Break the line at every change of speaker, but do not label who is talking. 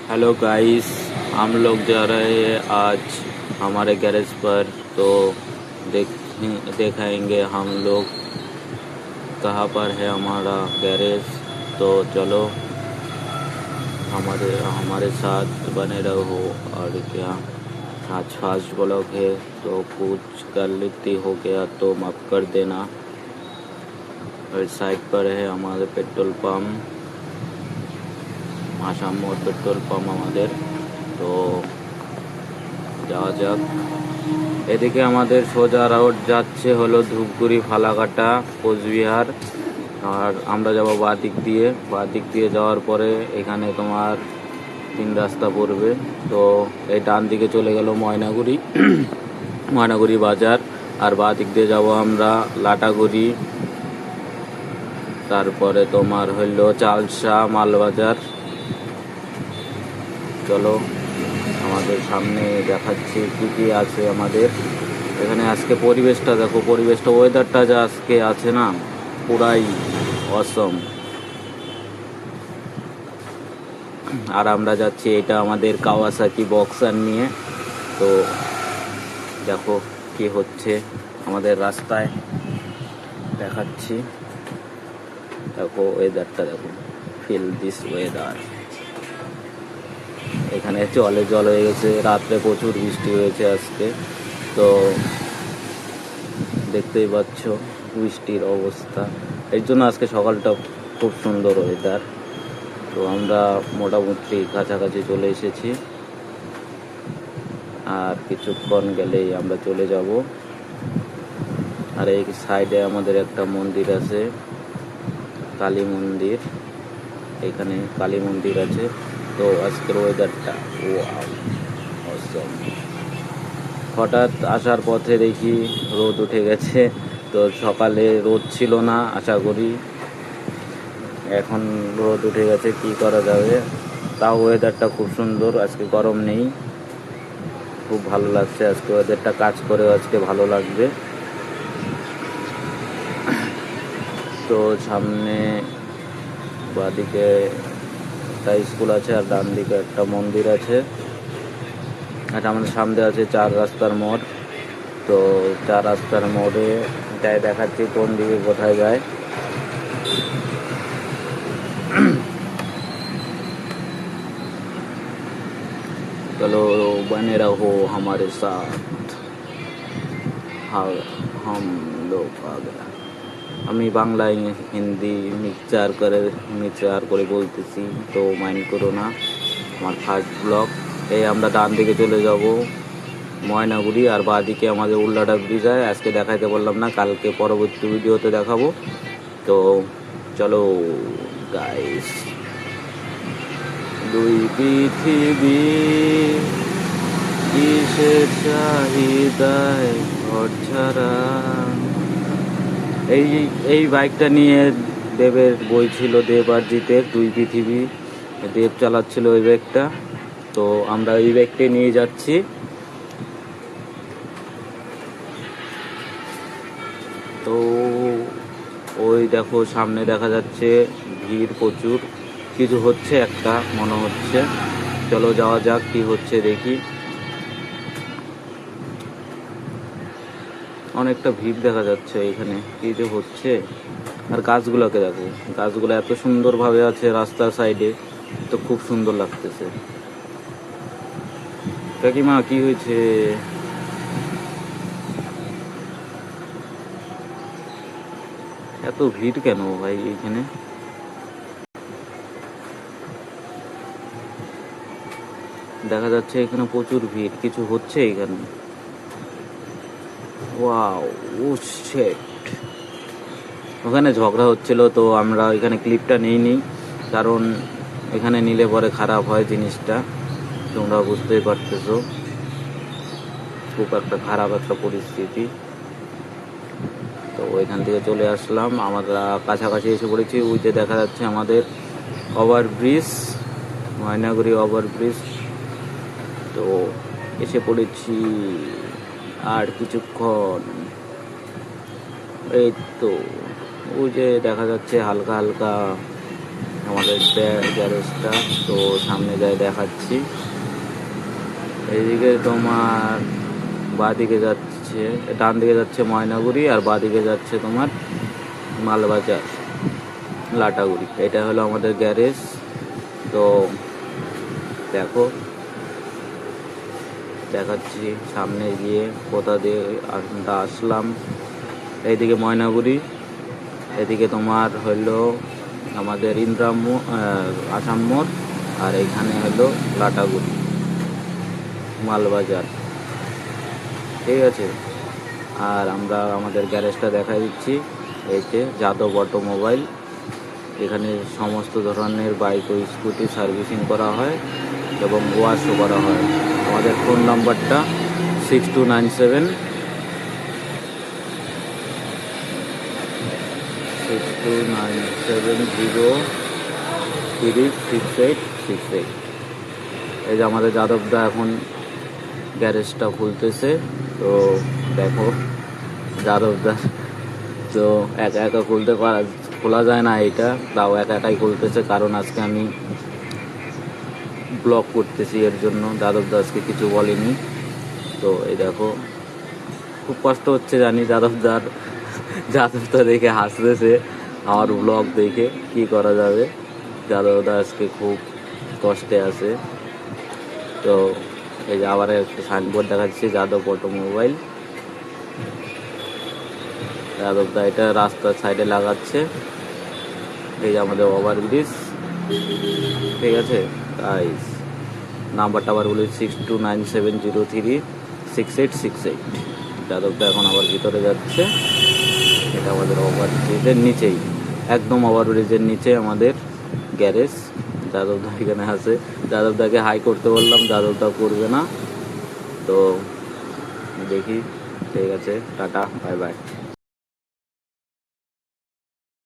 Hello guys, हम लोग जा रहे हैं आज हमारे गैरेज पर। तो देखेंगे हम लोग कहाँ पर है हमारा गैरेज। तो चलो हमारे हमारे साथ बने रहो। और क्या, आज फास्ट ब्लॉग है तो कुछ गलती हो गया तो माफ़ कर देना। और साइड पर है हमारे पेट्रोल पंप, আসাম মোড় পেট্রোল পাম্প আমাদের। তো যাওয়া যাক। এদিকে আমাদের সোজা রোড যাচ্ছে হলো ধূপগুড়ি, ফালাকাটা, কোচবিহার। আর আমরা যাব বাঁ দিক দিয়ে যাওয়ার পরে এখানে তোমার 3 রাস্তা পড়বে। তো এই ডান দিকে চলে গেল ময়নাগুড়ি ময়নাগুড়ি বাজার। আর বাঁ দিক দিয়ে যাব আমরা লাটাগুড়ি, তারপরে তোমার হইল চালসা, মালবাজার। চলো আমাদের সামনে দেখাচ্ছি কি কি আছে আমাদের এখানে। আজকে পরিবেশটা দেখো, পরিবেশটা, ওয়েদারটা যা আজকে আছে না, পুরাই অসম। আর আমরা যাচ্ছি, এটা আমাদের কাওয়াসাকি বক্সার নিয়ে। তো দেখো কি হচ্ছে আমাদের রাস্তায়, দেখাচ্ছি। দেখো ওয়েদারটা, দেখো, ফিল দিস ওয়েদার। এখানে জল হয়ে গেছে, রাত্রে প্রচুর বৃষ্টি হয়েছে আজকে। তো দেখতেই পাচ্ছ বৃষ্টির অবস্থা। এর জন্য আজকে সকালটা খুব সুন্দর ওয়েদার। তো আমরা মোটামুটি কাছাকাছি চলে এসেছি, আর কিছুক্ষণ গেলেই আমরা চলে যাব। আর এই সাইডে আমাদের একটা মন্দির আছে, কালী মন্দির। এখানে কালী মন্দির আছে। তো আজকের ওয়েদারটা অসম। হঠাৎ আসার পথে দেখি রোদ উঠে গেছে। তো সকালে রোদ ছিল না, আশা করি এখন রোদ উঠে গেছে, কি করা যাবে। তাও ওয়েদারটা খুব সুন্দর, আজকে গরম নেই, খুব ভালো লাগছে আজকে ওয়েদারটা। কাজ করেও আজকে ভালো লাগবে। তো সামনে বাঁদিকে একটা স্কুল আছে, আর ডান দিকে একটা মন্দির আছে। আর আমাদের সামনে আছে 4 রাস্তার মোড়। তো 4 রাস্তার মোড়ে যাই দেখাচ্ছি কোন দিকে কোথায় যায়। চলো बने रहो हमारे साथ, हम लोग आ गया। আমি বাংলায় হিন্দি মিক্সচার করে বলতেছি, তো মাইন্ড করো না। আমার ফার্স্ট ব্লগ। এই আমরা ডান দিকে চলে যাব ময়নাগুড়ি, আর বাঁ দিকে আমাদের উল্লাটা ব্রিজ যায়। আজকে দেখাইতে বললাম না, কালকে পরবর্তী ভিডিওতে দেখাবো। তো চলো গাইস, দুই পৃথিবী কিসের চাহিদায় ঘর ছাড়া। এই বাইকটা নিয়ে দেবের বই ছিল, দেব আর জিতের, দুই পৃথিবী। দেব চালাচ্ছিল ওই বাইকটা। তো আমরা এই বাইকটাই নিয়ে যাচ্ছি। তো ওই দেখো সামনে দেখা যাচ্ছে ভিড় প্রচুর, কিছু হচ্ছে একটা মনে হচ্ছে। চলো যাওয়া যাক, কি হচ্ছে দেখি। অনেকটা ভিড় দেখা যাচ্ছে এখানে, কি যে হচ্ছে। আর গাছগুলোকে দেখো, গাছগুলো এত সুন্দরভাবে আছে রাস্তার সাইডে, তো খুব সুন্দর লাগতেছে। কাকিমা কি হয়েছে? এত ভিড় কেন ভাই এখানে? দেখা যাচ্ছে এখানে প্রচুর ভিড়, কিছু হচ্ছে এখানে। ওয়াও, ও শিট। ওখানে ঝগড়া হচ্ছিল, তো আমরা এখানে ক্লিপটা নিইনি, কারণ এখানে নিলে পরে খারাপ হয় জিনিসটা। তোমরা বুঝতেই পারতেছো, খুব একটা খারাপ একটা পরিস্থিতি। তো ওইখান থেকে চলে আসলাম, আমরা কাছাকাছি এসে পড়েছি। ওই যে দেখা যাচ্ছে আমাদের ওভারব্রিজ, ময়নাগুড়ি ওভারব্রিজ। তো এসে পড়েছি, আর কিছুক্ষণ। এই তো ওই যে দেখা যাচ্ছে হালকা হালকা আমাদের গ্যারেজটা। তো সামনে যাই দেখাচ্ছি। এইদিকে তোমার বাঁদিকে যাচ্ছে, ডান দিকে যাচ্ছে ময়নাগুড়ি, আর বাঁদিকে যাচ্ছে তোমার মালবাজার লাটাগুড়ি। এটা হলো আমাদের গ্যারেজ। তো দেখো দেখাচ্ছি সামনে গিয়ে কোথা দিয়ে আমরা আসলাম। এইদিকে ময়নাগুড়ি, এদিকে তোমার হলো আমাদের আসাম মোড়, আর এখানে হলো লাটাগুড়ি মালবাজার। ঠিক আছে, আর আমরা আমাদের গ্যারেজটা দেখাই দিচ্ছি। এই যে যাদব অটোমোবাইল, এখানে সমস্ত ধরনের বাইক ও স্কুটি সার্ভিসিং করা হয় এবং ওয়াশও করা হয়। আমাদের ফোন নাম্বারটা 6297 6297036868। এই যে আমাদের যাদবদা এখন গ্যারেজটা খুলতেছে। তো দেখো যাদবদা তো একা একা খোলা যায় না, এটা তাও একা একাই খুলতেছে, কারণ আজকে আমি ব্লগ করতেছি, এর জন্য যাদবদা আজকে কিছু বলেনি। তো এই দেখো খুব কষ্ট হচ্ছে জানি, যাদবদা দেখে হাসতেছে আমার ব্লগ দেখে। কি করা যাবে, যাদবদা আজকে খুব কষ্টে আছে। তো এই যে আবার একটা সাইনবোর্ড দেখাচ্ছি, যাদব অটোমোবাইল। যাদবদা এটা রাস্তার সাইডে লাগাচ্ছে। এই যে আমাদের ওভারব্রিজ। ঠিক আছে গাইস, নাম্বারটা আবার বলি 6297036868। যাদবদা এখন আবার ভিতরে যাচ্ছে। এটা আমাদের ওভারব্রিজের নিচেই, একদম ওভারব্রিজের নিচে আমাদের গ্যারেজ। যাদবদা এখানে আছে। যাদবদাকে হাই করতে বললাম, যাদবদা করবে না। তো দেখি, ঠিক আছে, টাটা, বাই বাই।